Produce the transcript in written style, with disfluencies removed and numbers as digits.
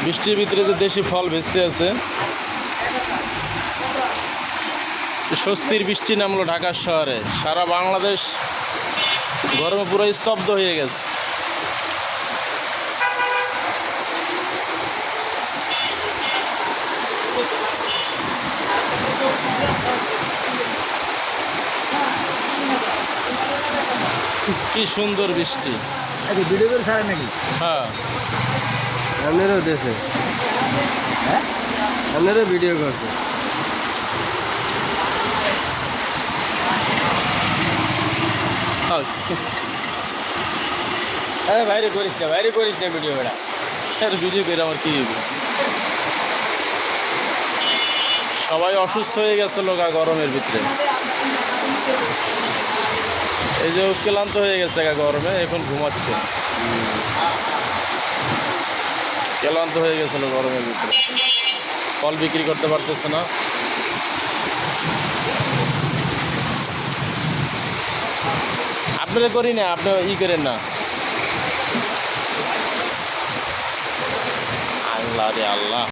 বৃষ্টির ভিতরে যে দেশি ফল ভেস্তে আছে। স্বস্তির বৃষ্টি নামলো ঢাকা শহরে। সারা বাংলাদেশ গরমে পুরো স্তব্ধ হয়ে গেছে। কি সুন্দর বৃষ্টি। ভিডিও করে ছাড়ে নাকি? হ্যাঁ, আপনারও দেশে, হ্যাঁ আপনারও ভিডিও করছে। হ্যাঁ, বাইরে করিস না ভিডিও বেড়া। ভিডিও করে আমার কি হবে? সবাই অসুস্থ হয়ে গেছে লোকা গরমের ভিতরে। এই যে ক্লান্ত হয়ে গেছে গরমে, এখন ঘুমাচ্ছে। ক্লান্ত হয়ে গেছিল গরমের ভিতরে, ফল বিক্রি করতে পারতেছে না। আপনারা করি না, আপনি করেন না। আল্লাহ রে আল্লাহ।